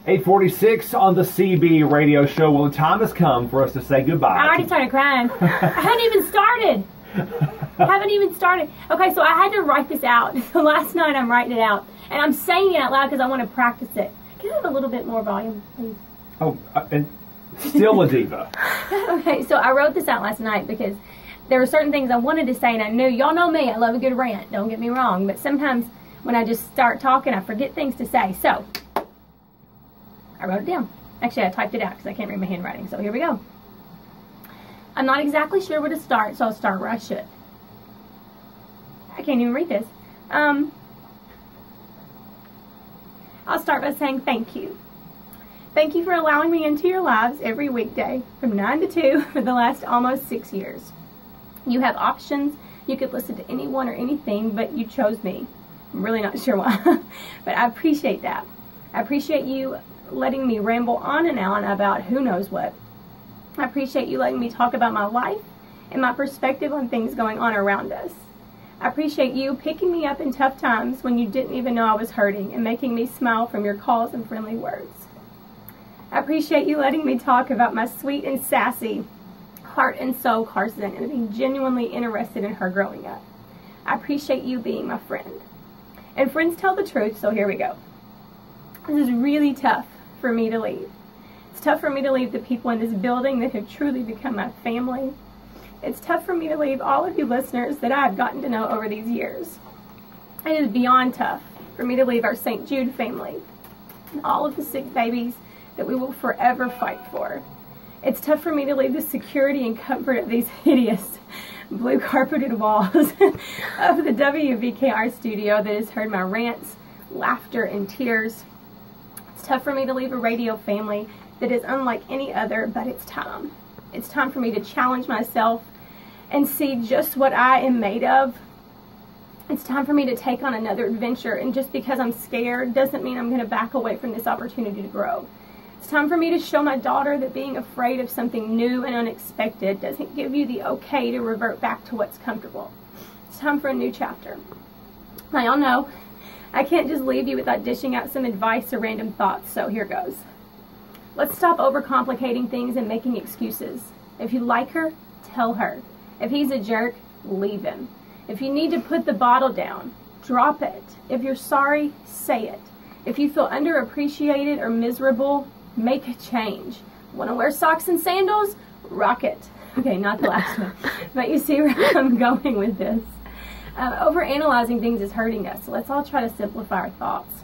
8:46 on the CB radio show. Well, the time has come for us to say goodbye. I already started crying. I hadn't even started. Okay, so I had to write this out. So last night I'm writing it out. And I'm saying it out loud because I want to practice it. Can I have a little bit more volume, please? Oh, and still a diva. Okay, so I wrote this out last night because there were certain things I wanted to say, and I knew, y'all know me, I love a good rant, don't get me wrong. But sometimes when I just start talking, I forget things to say. So I wrote it down. Actually, I typed it out because I can't read my handwriting. So here we go. I'm not exactly sure where to start, so I'll start where I should. I can't even read this. I'll start by saying thank you. Thank you for allowing me into your lives every weekday from 9 to 2 for the last almost 6 years. You have options. You could listen to anyone or anything, but you chose me. I'm really not sure why, but I appreciate that. I appreciate you letting me ramble on and on about who knows what. I appreciate you letting me talk about my life and my perspective on things going on around us. I appreciate you picking me up in tough times when you didn't even know I was hurting and making me smile from your calls and friendly words. I appreciate you letting me talk about my sweet and sassy heart and soul Carson and being genuinely interested in her growing up. I appreciate you being my friend. And friends tell the truth, so here we go. This is really tough for me to leave. It's tough for me to leave the people in this building that have truly become my family. It's tough for me to leave all of you listeners that I have gotten to know over these years. It is beyond tough for me to leave our St. Jude family and all of the sick babies that we will forever fight for. It's tough for me to leave the security and comfort of these hideous blue carpeted walls of the WVKR studio that has heard my rants, laughter, and tears. It's tough for me to leave a radio family that is unlike any other, but it's time. It's time for me to challenge myself and see just what I am made of. It's time for me to take on another adventure, and just because I'm scared doesn't mean I'm going to back away from this opportunity to grow. It's time for me to show my daughter that being afraid of something new and unexpected doesn't give you the okay to revert back to what's comfortable. It's time for a new chapter. Now, y'all know I can't just leave you without dishing out some advice or random thoughts, so here goes. Let's stop overcomplicating things and making excuses. If you like her, tell her. If he's a jerk, leave him. If you need to put the bottle down, drop it. If you're sorry, say it. If you feel underappreciated or miserable, make a change. Want to wear socks and sandals? Rock it. Okay, not the last one. But you see where I'm going with this. Overanalyzing things is hurting us, so let's all try to simplify our thoughts.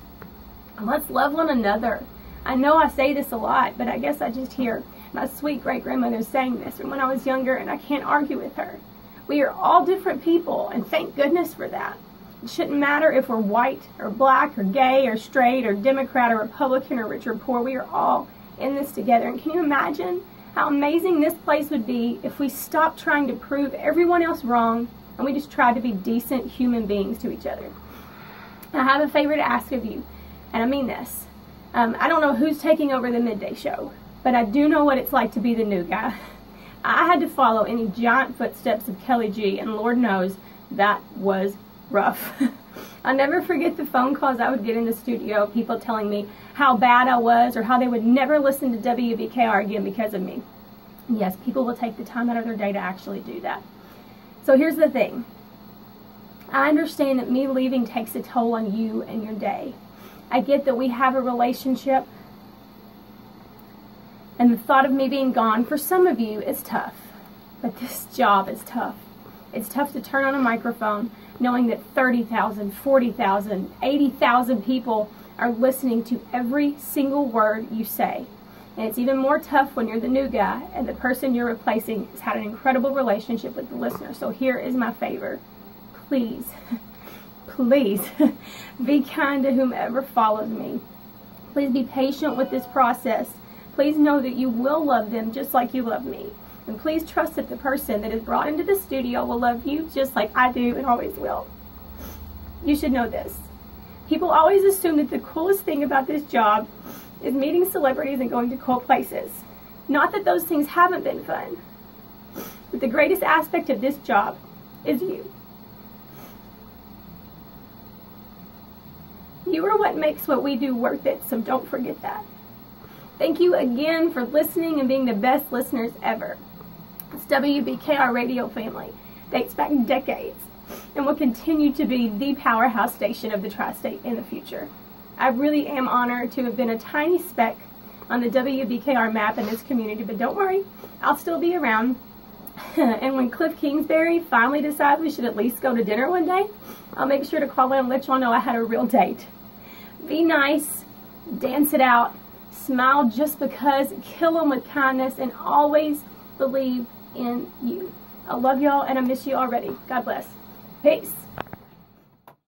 And let's love one another. I know I say this a lot, but I guess I just hear my sweet great-grandmother saying this from when I was younger, and I can't argue with her. We are all different people, and thank goodness for that. It shouldn't matter if we're white or black or gay or straight or Democrat or Republican or rich or poor. We are all in this together. And can you imagine how amazing this place would be if we stopped trying to prove everyone else wrong and we just tried to be decent human beings to each other? I have a favor to ask of you, and I mean this. I don't know who's taking over the midday show, but I do know what it's like to be the new guy. I had to follow in the giant footsteps of Kelly G, and Lord knows that was rough. I'll never forget the phone calls I would get in the studio, people telling me how bad I was or how they would never listen to WVKR again because of me. Yes, people will take the time out of their day to actually do that. So here's the thing. I understand that me leaving takes a toll on you and your day. I get that we have a relationship, and the thought of me being gone for some of you is tough. But this job is tough. It's tough to turn on a microphone knowing that 30,000, 40,000, 80,000 people are listening to every single word you say. And it's even more tough when you're the new guy and the person you're replacing has had an incredible relationship with the listener. So here is my favor. Please, please be kind to whomever follows me. Please be patient with this process. Please know that you will love them just like you love me. And please trust that the person that is brought into the studio will love you just like I do and always will. You should know this. People always assume that the coolest thing about this job is meeting celebrities and going to cool places. Not that those things haven't been fun. But the greatest aspect of this job is you. You are what makes what we do worth it, so don't forget that. Thank you again for listening and being the best listeners ever. This WBKR radio family dates back decades and will continue to be the powerhouse station of the tri-state in the future. I really am honored to have been a tiny speck on the WBKR map in this community, but don't worry, I'll still be around. And when Cliff Kingsbury finally decides we should at least go to dinner one day, I'll make sure to call in and let y'all know I had a real date. Be nice, dance it out, smile just because, kill them with kindness, and always believe in you. I love y'all and I miss you already. God bless. Peace.